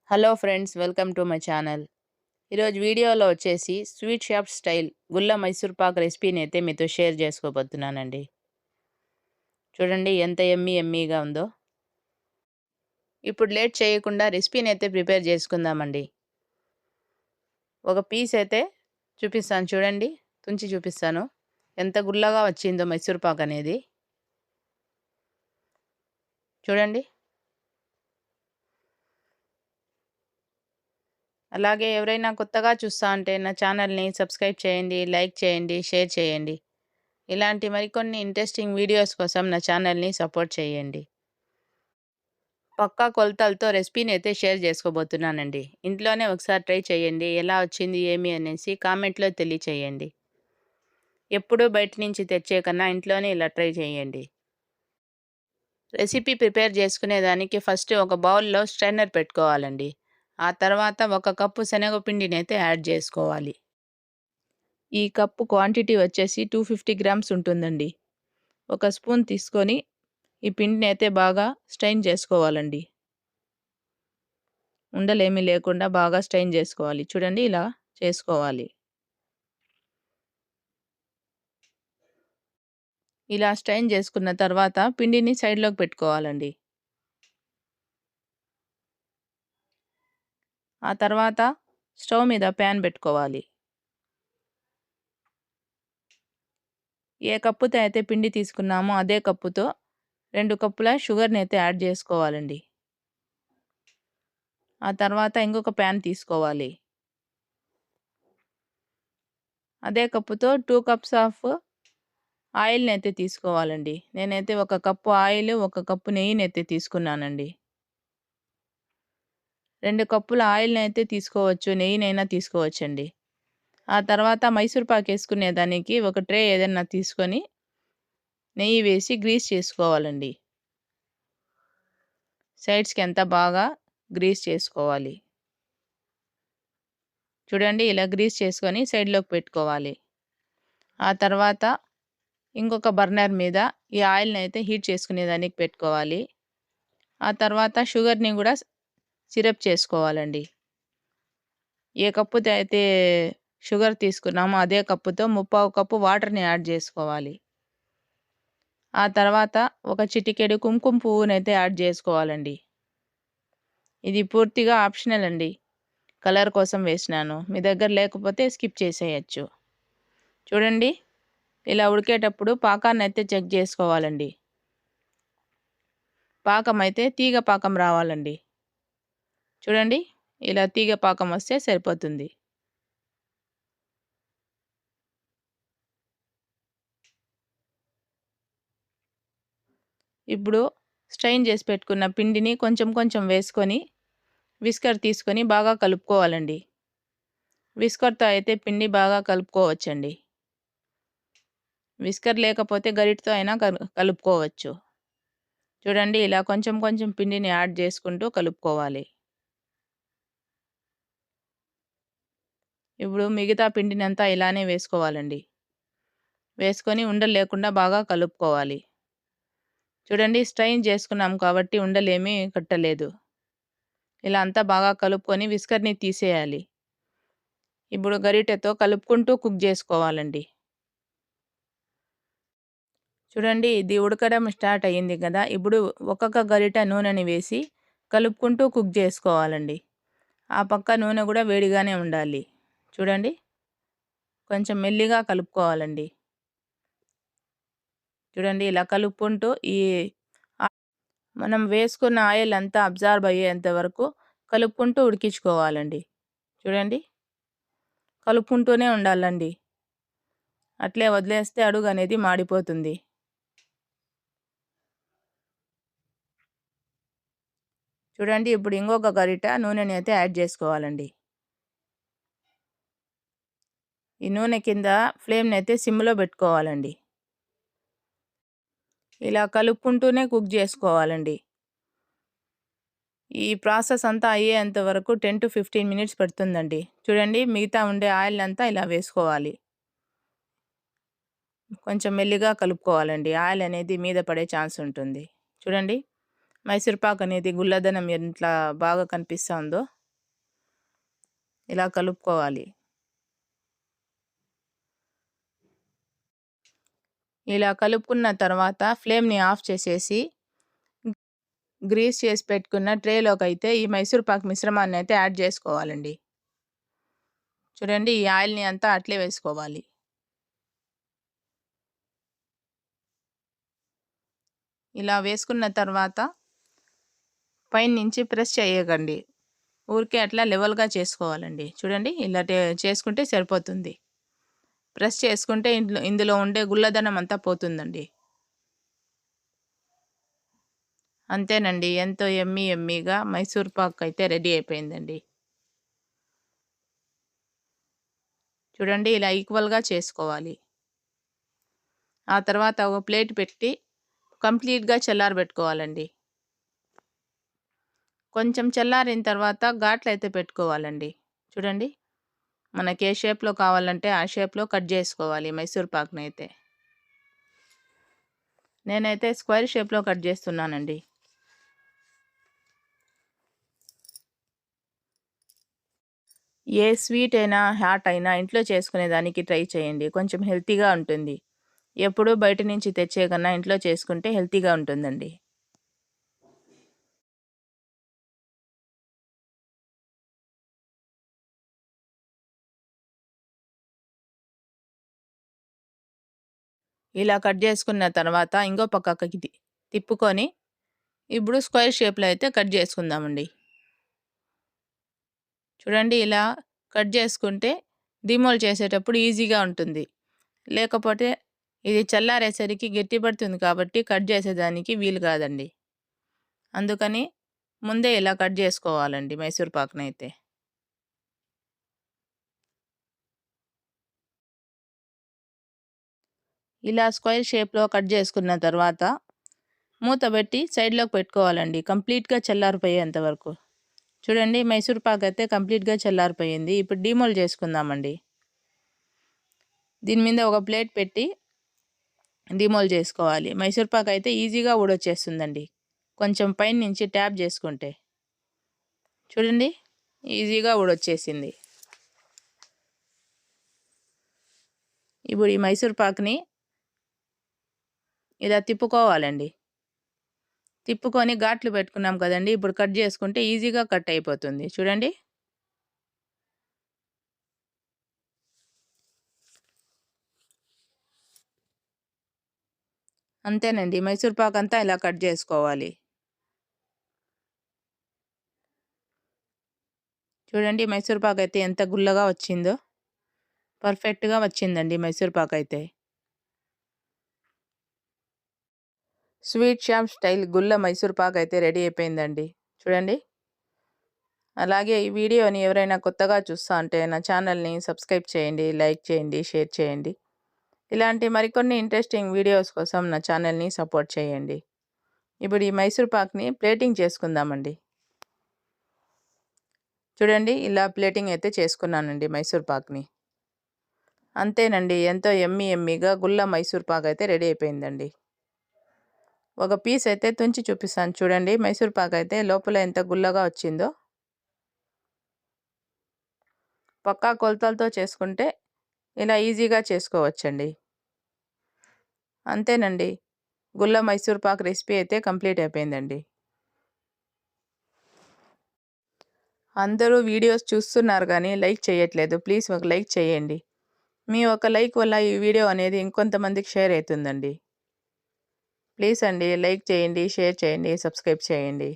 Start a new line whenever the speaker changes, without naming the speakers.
Hello friends, welcome to my channel. ఈరోజు వీడియోలో వచ్చేసి స్వీట్ షాప్ స్టైల్ గుల్ల మైసూర్ పాక్ రెసిపీని అయితే మీతో షేర్ చేసుకోబోతున్నానండి. చూడండి ఎంత ఎమ్మీగా ఉందో. ఇప్పుడు లేట్ చేయకుండా రెసిపీని అయితే ప్రిపేర్ చేసుకుందామండి. ఒక పీస్ అయితే చూపిస్తాను, చూడండి, తుంచి చూపిస్తాను ఎంత గుల్లగా వచ్చిందో మైసూర్ పాక్ అనేది. చూడండి. అలాగే ఎవరైనా కొత్తగా చూస్తా అంటే నా ఛానల్ని సబ్స్క్రైబ్ చేయండి, లైక్ చేయండి, షేర్ చేయండి. ఇలాంటి మరికొన్ని ఇంట్రెస్టింగ్ వీడియోస్ కోసం నా ఛానల్ని సపోర్ట్ చేయండి. పక్కా కొలతలతో రెసిపీని అయితే షేర్ చేసుకోబోతున్నానండి. ఇంట్లోనే ఒకసారి ట్రై చేయండి. ఎలా వచ్చింది ఏమి అనేసి కామెంట్లో తెలియచేయండి. ఎప్పుడూ బయట నుంచి తెచ్చే కన్నా ఇంట్లోనే ఇలా ట్రై చేయండి. రెసిపీ ప్రిపేర్ చేసుకునేదానికి ఫస్ట్ ఒక బౌల్లో స్ట్రైనర్ పెట్టుకోవాలండి. ఆ తర్వాత 1 కప్పు శనగపిండిని అయితే యాడ్ చేసుకోవాలి. ఈ కప్పు క్వాంటిటీ వచ్చేసి 250 గ్రామ్స్ ఉంటుందండి. 1 స్పూన్ తీసుకొని ఈ పిండిని అయితే బాగా స్ట్రెయిన్ చేసుకోవాలండి. ఉండలేమీ లేకుండా బాగా స్ట్రెయిన్ చేసుకోవాలి. చూడండి, ఇలా చేసుకోవాలి. ఇలా స్ట్రెయిన్ చేసుకున్న తర్వాత పిండిని సైడ్లోకి పెట్టుకోవాలండి. ఆ తర్వాత స్టవ్ మీద ప్యాన్ పెట్టుకోవాలి. ఏ కప్పుతో అయితే పిండి తీసుకున్నామో అదే కప్పుతో 2 కప్పుల షుగర్ని అయితే యాడ్ చేసుకోవాలండి. ఆ తర్వాత ఇంకొక ప్యాన్ తీసుకోవాలి. అదే కప్పుతో 2 కప్స్ ఆఫ్ ఆయిల్ని అయితే తీసుకోవాలండి. నేనైతే 1 కప్పు ఆయిల్, 1 కప్పు నెయ్యిని అయితే తీసుకున్నానండి. 2 కప్పుల ఆయిల్ని అయితే తీసుకోవచ్చు, నెయ్యినైనా తీసుకోవచ్చండి. ఆ తర్వాత మైసూర్ పాక్ వేసుకునేదానికి ఒక ట్రే ఏదైనా తీసుకొని నెయ్యి వేసి గ్రీస్ చేసుకోవాలండి. సైడ్స్కి అంతా బాగా గ్రీస్ చేసుకోవాలి. చూడండి, ఇలా గ్రీస్ చేసుకొని సైడ్లోకి పెట్టుకోవాలి. ఆ తర్వాత ఇంకొక బర్నర్ మీద ఈ ఆయిల్ని అయితే హీట్ చేసుకునేదానికి పెట్టుకోవాలి. ఆ తర్వాత షుగర్ని కూడా సిరప్ చేసుకోవాలండి. ఏ కప్పుతో అయితే షుగర్ తీసుకున్నామో అదే కప్పుతో 3/4 కప్పు వాటర్ని యాడ్ చేసుకోవాలి. ఆ తర్వాత ఒక చిటికెడు కుంకుమ పువ్వునైతే యాడ్ చేసుకోవాలండి. ఇది పూర్తిగా ఆప్షనల్ అండి. కలర్ కోసం వేసినాను. మీ దగ్గర లేకపోతే స్కిప్ చేసేయచ్చు. చూడండి, ఇలా ఉడికేటప్పుడు పాకాన్ని అయితే చెక్ చేసుకోవాలండి. పాకం అయితే తీగ పాకం రావాలండి. చూడండి, ఇలా తీగ పాకం వస్తే సరిపోతుంది. ఇప్పుడు స్ట్రెయిన్ చేసి పెట్టుకున్న పిండిని కొంచెం కొంచెం వేసుకొని విస్కర్ తీసుకొని బాగా కలుపుకోవాలండి. విస్కర్తో అయితే పిండి బాగా కలుపుకోవచ్చండి. విస్కర్ లేకపోతే గరిటతో అయినా కలుపుకోవచ్చు. చూడండి, ఇలా కొంచెం కొంచెం పిండిని యాడ్ చేసుకుంటూ కలుపుకోవాలి. ఇప్పుడు మిగతా పిండినంతా ఇలానే వేసుకోవాలండి. వేసుకొని ఉండలు లేకుండా బాగా కలుపుకోవాలి. చూడండి, స్ట్రెయిన్ చేసుకున్నాం కాబట్టి ఉండలేమీ కట్టలేదు. ఇలా అంతా బాగా కలుపుకొని విస్కర్ని తీసేయాలి. ఇప్పుడు గరిటెతో కలుపుకుంటూ కుక్ చేసుకోవాలండి. చూడండి, ఇది ఉడకడం స్టార్ట్ అయ్యింది కదా. ఇప్పుడు ఒక్కొక్క గరిట నూనెని వేసి కలుపుకుంటూ కుక్ చేసుకోవాలండి. ఆ పక్క నూనె కూడా వేడిగానే ఉండాలి. చూడండి, కొంచెం మెల్లిగా కలుపుకోవాలండి. చూడండి, ఇలా కలుపుకుంటూ మనం వేసుకున్న ఆయిల్ అంతా అబ్జార్బ్ అయ్యేంత వరకు కలుపుకుంటూ ఉడికించుకోవాలండి. చూడండి, కలుపుకుంటూనే ఉండాలండి. అట్లే వదిలేస్తే అడుగు అనేది మాడిపోతుంది. చూడండి, ఇప్పుడు ఇంకొక గరిట నూనెని అయితే యాడ్ చేసుకోవాలండి. ఈ నూనె కింద ఫ్లేమ్ని అయితే సిమ్లో పెట్టుకోవాలండి. ఇలా కలుపుకుంటూనే కుక్ చేసుకోవాలండి. ఈ ప్రాసెస్ అంతా అయ్యేంత వరకు 10 to 15 మినిట్స్ పడుతుందండి. చూడండి, మిగతా ఉండే ఆయిల్ అంతా ఇలా వేసుకోవాలి. కొంచెం మెల్లిగా కలుపుకోవాలండి. ఆయిల్ అనేది మీద పడే ఛాన్స్ ఉంటుంది. చూడండి, మైసూర్ పాక్ అనేది గుల్లదనం ఎంత బాగా కనిపిస్తుందో. ఇలా కలుపుకోవాలి. ఇలా కలుపుకున్న తర్వాత ఫ్లేమ్‌ని ఆఫ్ చేసేసి గ్రీస్ చేసి పెట్టుకున్న ట్రేలోకైతే ఈ మైసూర్ పాక్ మిశ్రమాన్ని అయితే యాడ్ చేసుకోవాలండి. చూడండి, ఈ ఆయిల్‌ని అంతా అట్లే వేసుకోవాలి. ఇలా వేసుకున్న తర్వాత పైనుంచి ప్రెస్ చేయకండి. ఊరికే అట్లా లెవెల్‌గా చేసుకోవాలండి. చూడండి, ఇలా చేసుకుంటే సరిపోతుంది. ప్రెస్ చేసుకుంటే ఇందులో ఉండే గుల్లదనం అంతా పోతుందండి. అంతేనండి, ఎంతో యమ్మీగా మైసూర్ పాక్ అయితే రెడీ అయిపోయిందండి. చూడండి, ఇలా ఈక్వల్‌గా చేసుకోవాలి. ఆ తర్వాత ఒక ప్లేట్ పెట్టి కంప్లీట్‌గా చల్లారబెట్టుకోవాలండి. కొంచెం చల్లారిన తర్వాత ఘాట్లయితే పెట్టుకోవాలండి. చూడండి, మనకి ఏ షేప్‌లో కావాలంటే ఆ షేప్‌లో కట్ చేసుకోవాలి మైసూర్ పాక్‌నైతే. నేనైతే స్క్వేర్ షేప్‌లో కట్ చేస్తున్నానండి. ఏ స్వీట్ అయినా, హాట్ అయినా ఇంట్లో చేసుకునేదానికి ట్రై చేయండి. కొంచెం హెల్తీగా ఉంటుంది. ఎప్పుడూ బయట నుంచి తెచ్చే కన్నా ఇంట్లో చేసుకుంటే హెల్తీగా ఉంటుందండి. ఇలా కట్ చేసుకున్న తర్వాత ఇంకో పక్కకి తిప్పుకొని ఇప్పుడు స్క్వేర్ షేప్‌లో అయితే కట్ చేసుకుందామండి. చూడండి, ఇలా కట్ చేసుకుంటే డీమోల్డ్ చేసేటప్పుడు ఈజీగా ఉంటుంది. లేకపోతే ఇది చల్లారేసరికి గట్టిపడుతుంది కాబట్టి కట్ చేసేదానికి వీలు కాదండి. అందుకని ముందే ఇలా కట్ చేసుకోవాలండి మైసూర్ పాక్‌నైతే. ఇలా స్క్వేర్ షేప్‌లో కట్ చేసుకున్న తర్వాత మూత పెట్టి సైడ్‌లోకి పెట్టుకోవాలండి కంప్లీట్‌గా చల్లారిపోయేంత వరకు. చూడండి, మైసూర్ పాక్ అయితే కంప్లీట్‌గా చల్లారిపోయింది. ఇప్పుడు డీమోల్డ్ చేసుకుందామండి. దీని మీద ఒక ప్లేట్ పెట్టి డీమోల్డ్ చేసుకోవాలి. మైసూర్ పాక్ అయితే ఈజీగా ఊడొచ్చేస్తుందండి కొంచెం పైన నుంచి ట్యాప్ చేసుకుంటే. చూడండి, ఈజీగా ఊడొచ్చేసింది. ఇప్పుడు ఈ మైసూర్ పాక్‌ని ఇలా తిప్పుకోవాలండి. తిప్పుకొని ఘాట్లు పెట్టుకున్నాం కదండీ! ఇప్పుడు కట్ చేసుకుంటే ఈజీగా కట్ అయిపోతుంది. చూడండి. అంతేనండి, మైసూర్ పాక్ అంతా ఇలా కట్ చేసుకోవాలి. చూడండి, మైసూర్ పాక్ అయితే ఎంత గుల్లగా వచ్చిందో. పర్ఫెక్ట్‌గా వచ్చిందండి మైసూర్ పాక్ అయితే. స్వీట్ షాప్ స్టైల్ గుల్ల మైసూర్ పాక్ అయితే రెడీ అయిపోయిందండి. చూడండి. అలాగే ఈ వీడియోని ఎవరైనా కొత్తగా చూస్తా అంటే నా ఛానల్‌ని సబ్స్క్రైబ్ చేయండి, లైక్ చేయండి, షేర్ చేయండి. ఇలాంటి మరికొన్ని ఇంట్రెస్టింగ్ వీడియోస్ కోసం నా ఛానల్‌ని సపోర్ట్ చేయండి. ఇప్పుడు ఈ మైసూర్ పాక్‌ని ప్లేటింగ్ చేసుకుందామండి. చూడండి, ఇలా ప్లేటింగ్ అయితే చేసుకున్నానండి మైసూర్ పాక్‌ని. అంతేనండి, ఎంతో యమ్మీగా గుల్ల మైసూర్ పాక్ అయితే రెడీ అయిపోయిందండి. ఒక పీస్ అయితే తుంచి చూపిస్తాను చూడండి. మైసూర్ పాక్ అయితే లోపల ఎంత గుల్లగా వచ్చిందో. పక్కా కొలతలతో చేసుకుంటే ఇలా ఈజీగా చేసుకోవచ్చండి. అంతేనండి, గుల్ల మైసూర్ పాక్ రెసిపీ అయితే కంప్లీట్ అయిపోయిందండి. అందరూ వీడియోస్ చూస్తున్నారు కానీ లైక్ చేయట్లేదు. ప్లీజ్ ఒక లైక్ చేయండి. మీ ఒక లైక్ వల్ల ఈ వీడియో అనేది ఇంకొంతమందికి షేర్ అవుతుందండి. ప్లీజ్ అండి, లైక్ చేయండి, షేర్ చేయండి, సబ్స్క్రైబ్ చేయండి.